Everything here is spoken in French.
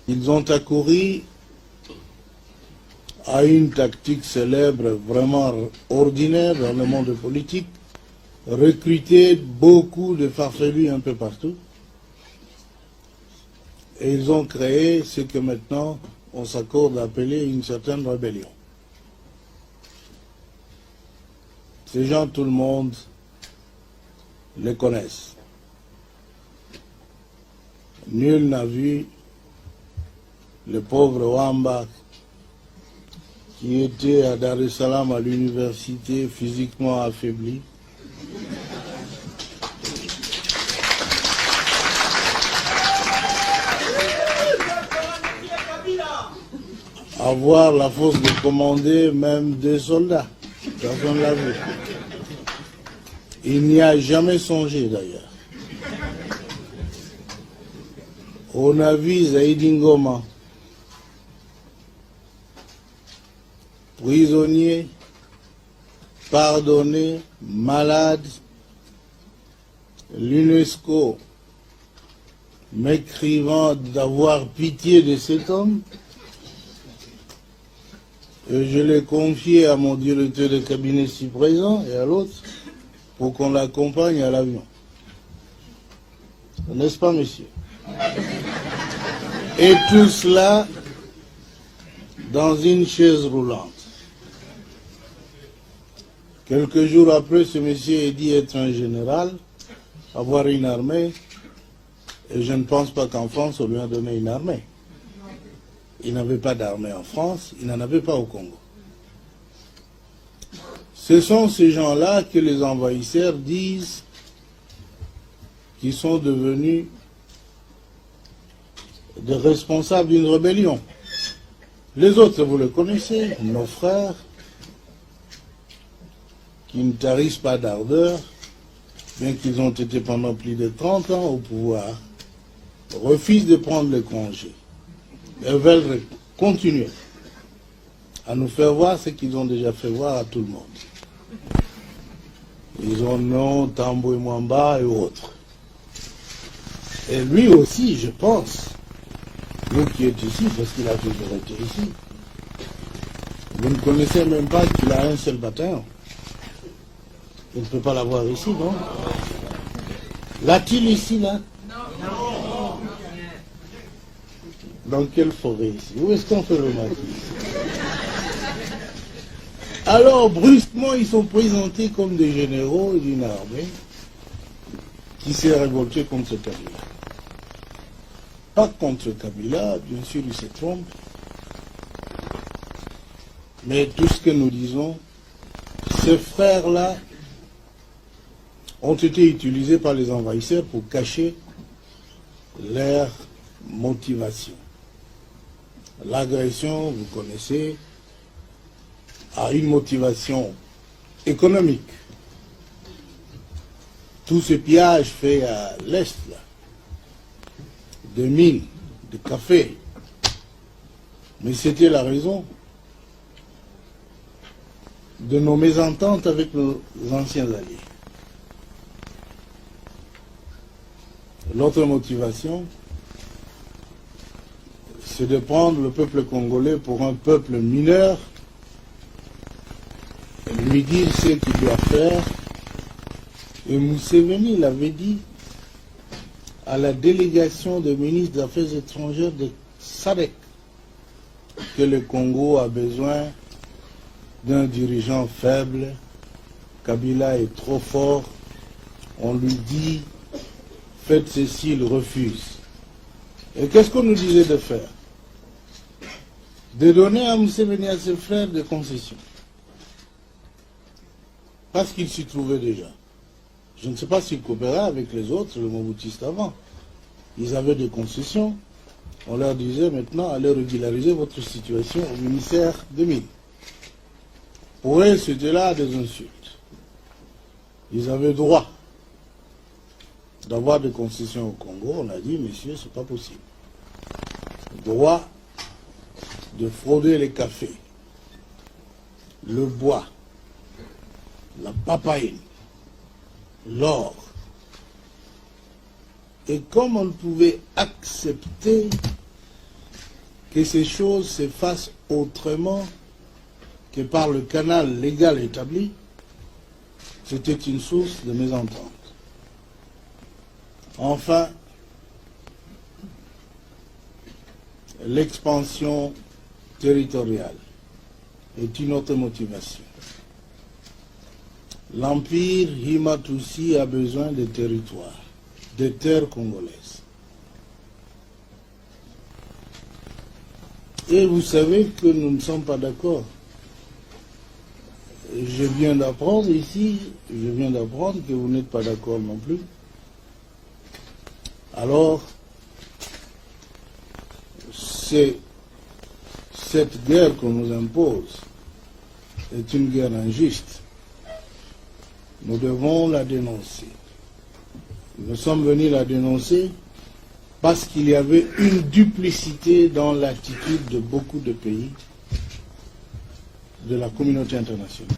Ils ont accouru à une tactique célèbre, vraiment ordinaire dans le monde politique, recruter beaucoup de farfelus un peu partout. Et ils ont créé ce que maintenant on s'accorde à appeler une certaine rébellion. Ces gens, tout le monde les connaisse. Nul n'a vu le pauvre Wamba qui était à Dar es Salaam à l'université physiquement affaibli. Avoir la force de commander même des soldats. Personne ne l'a vu. Il n'y a jamais songé d'ailleurs. On a vu Zaïdi Ngoma, prisonnier, pardonné, malade, l'UNESCO m'écrivant d'avoir pitié de cet homme, et je l'ai confié à mon directeur de cabinet ici présent et à l'autre pour qu'on l'accompagne à l'avion. N'est-ce pas, monsieur? Et tout cela dans une chaise roulante. Quelques jours après, ce monsieur est dit être un général, avoir une armée, et je ne pense pas qu'en France, on lui a donné une armée. Il n'avait pas d'armée en France, il n'en avait pas au Congo. Ce sont ces gens-là que les envahisseurs disent qu'ils sont devenus des responsables d'une rébellion. Les autres, vous le connaissez, nos frères, qui ne tarissent pas d'ardeur, bien qu'ils ont été pendant plus de 30 ans au pouvoir, refusent de prendre le congé. Ils veulent continuer à nous faire voir ce qu'ils ont déjà fait voir à tout le monde. Ils ont nom, Tambo et Mwamba et autres. Et lui aussi, je pense, vous qui êtes ici, parce qu'il a toujours été ici, vous ne connaissez même pas qu'il a un seul bataillon. Il ne peut pas l'avoir ici, non? L'a-t-il ici, là? Non. Dans quelle forêt ici? Où est-ce qu'on fait le maquis? Alors, brusquement, ils sont présentés comme des généraux d'une armée qui s'est révoltée contre Kabila. Pas contre Kabila, bien sûr, il se trompe. Mais tout ce que nous disons, ces frères-là ont été utilisés par les envahisseurs pour cacher leur motivation. L'agression, vous connaissez, a une motivation économique. Tout ce pillage fait à l'Est, là, de mines, de café, mais c'était la raison de nos mésententes avec nos anciens alliés. L'autre motivation, c'est de prendre le peuple congolais pour un peuple mineur, et lui dire ce qu'il doit faire. Et Museveni l'avait dit à la délégation des ministres des Affaires étrangères de SADC que le Congo a besoin d'un dirigeant faible. Kabila est trop fort. On lui dit faites ceci, il refuse. Et qu'est-ce qu'on nous disait de faire? De donner à Museveni et à ses frères des concessions. Parce qu'il s'y trouvait déjà. Je ne sais pas s'ils coopéraient avec les autres, les Mobutistes avant. Ils avaient des concessions. On leur disait maintenant, allez régulariser votre situation au ministère des Mines. Pour eux, c'était là des insultes. Ils avaient droit d'avoir des concessions au Congo. On a dit, messieurs, c'est pas possible. Droit de frauder les cafés, le bois, la papaye, l'or. Et comme on ne pouvait accepter que ces choses se fassent autrement que par le canal légal établi, c'était une source de mésentente. Enfin, l'expansion territoriale est une autre motivation. L'Empire Hima-Tutsi a besoin de territoires, de terres congolaises. Et vous savez que nous ne sommes pas d'accord. Je viens d'apprendre ici, que vous n'êtes pas d'accord non plus. Alors, cette guerre qu'on nous impose est une guerre injuste. Nous devons la dénoncer. Nous sommes venus la dénoncer parce qu'il y avait une duplicité dans l'attitude de beaucoup de pays de la communauté internationale.